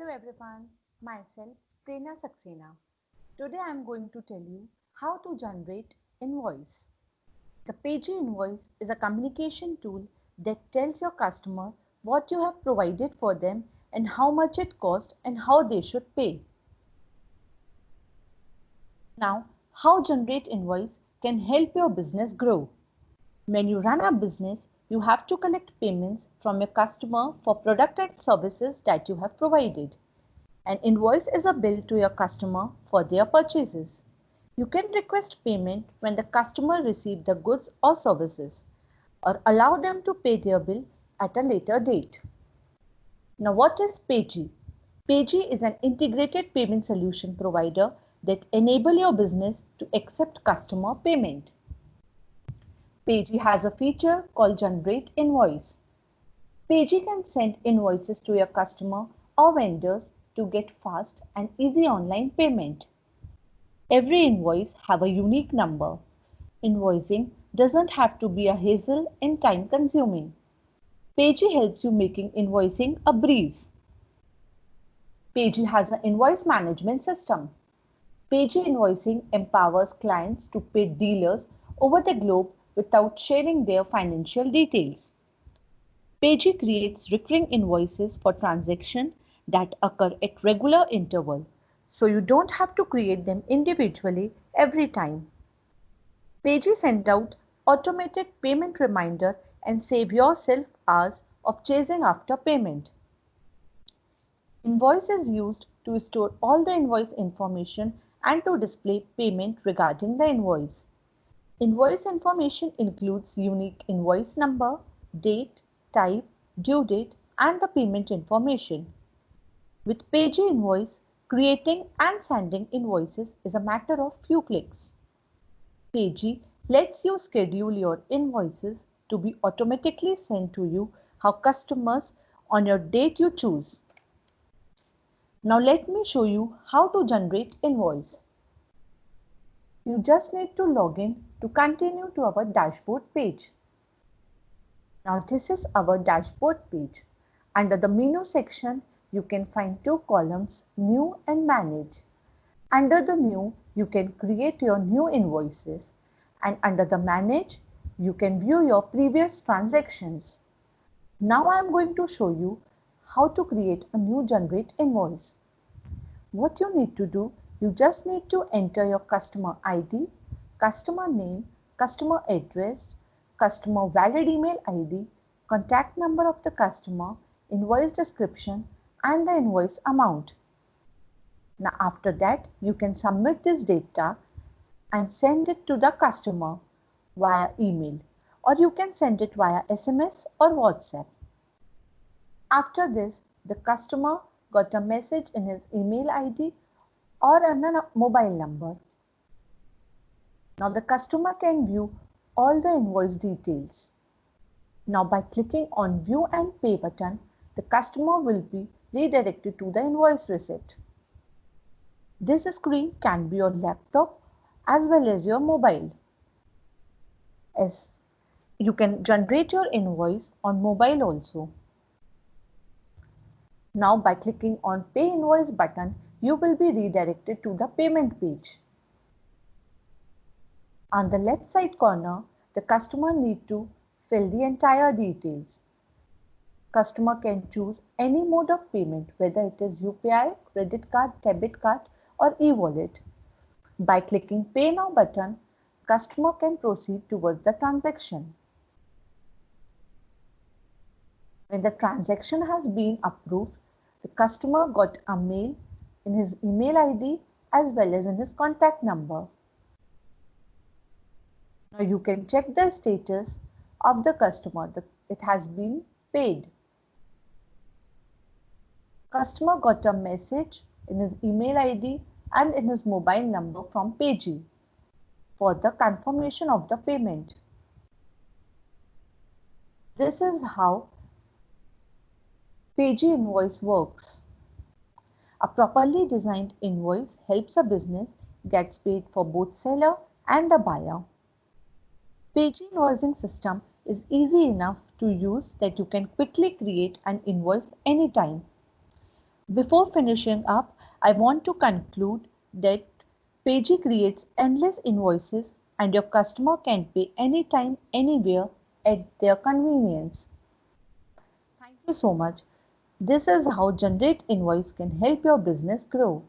Hello everyone, myself Prerna Saxena. Today I am going to tell you how to generate invoice. The PayG invoice is a communication tool that tells your customer what you have provided for them and how much it cost and how they should pay. Now, how generate invoice can help your business grow. When you run a business, you have to collect payments from your customer for product and services that you have provided. An invoice is a bill to your customer for their purchases. You can request payment when the customer receives the goods or services, or allow them to pay their bill at a later date. Now, what is PayG? PayG is an integrated payment solution provider that enables your business to accept customer payment. PayG has a feature called Generate Invoice. PayG can send invoices to your customer or vendors to get fast and easy online payment. Every invoice have a unique number. Invoicing doesn't have to be a hassle and time consuming. PayG helps you making invoicing a breeze. PayG has an invoice management system. PayG invoicing empowers clients to pay dealers over the globe without sharing their financial details. PayG creates recurring invoices for transactions that occur at regular interval, so you don't have to create them individually every time. PayG sends out automated payment reminder and save yourself hours of chasing after payment. Invoice is used to store all the invoice information and to display payment regarding the invoice. Invoice information includes unique invoice number, date, type, due date, and the payment information. With PayG Invoice, creating and sending invoices is a matter of few clicks. PayG lets you schedule your invoices to be automatically sent to you how customers on your date you choose. Now let me show you how to generate invoice. You just need to log in to continue to our dashboard page. Now this is our dashboard page. Under the menu section, you can find two columns, New and Manage. Under the New, you can create your new invoices, and under the Manage, you can view your previous transactions. Now I am going to show you how to create a new generate invoice. What you need to do, you just need to enter your customer ID, customer name, customer address, customer valid email ID, contact number of the customer, invoice description, and the invoice amount. Now after that, you can submit this data and send it to the customer via email, or you can send it via SMS or WhatsApp. After this, the customer got a message in his email ID or on a mobile number. Now the customer can view all the invoice details. Now by clicking on View and Pay button, the customer will be redirected to the invoice receipt. This screen can be your laptop as well as your mobile. As you can generate your invoice on mobile also. Now by clicking on Pay Invoice button, you will be redirected to the payment page. On the left side corner, the customer needs to fill the entire details. Customer can choose any mode of payment, whether it is UPI, credit card, debit card, or e-wallet. By clicking Pay Now button, customer can proceed towards the transaction. When the transaction has been approved, the customer got a mail in his email ID as well as in his contact number. Now you can check the status of the customer that it has been paid. Customer got a message in his email ID and in his mobile number from PayG for the confirmation of the payment. This is how PayG invoice works. A properly designed invoice helps a business get paid for both seller and the buyer. PayG invoicing system is easy enough to use that you can quickly create an invoice anytime. Before finishing up, I want to conclude that PayG creates endless invoices and your customer can pay anytime, anywhere at their convenience. Thank you so much. This is how Generate Invoice can help your business grow.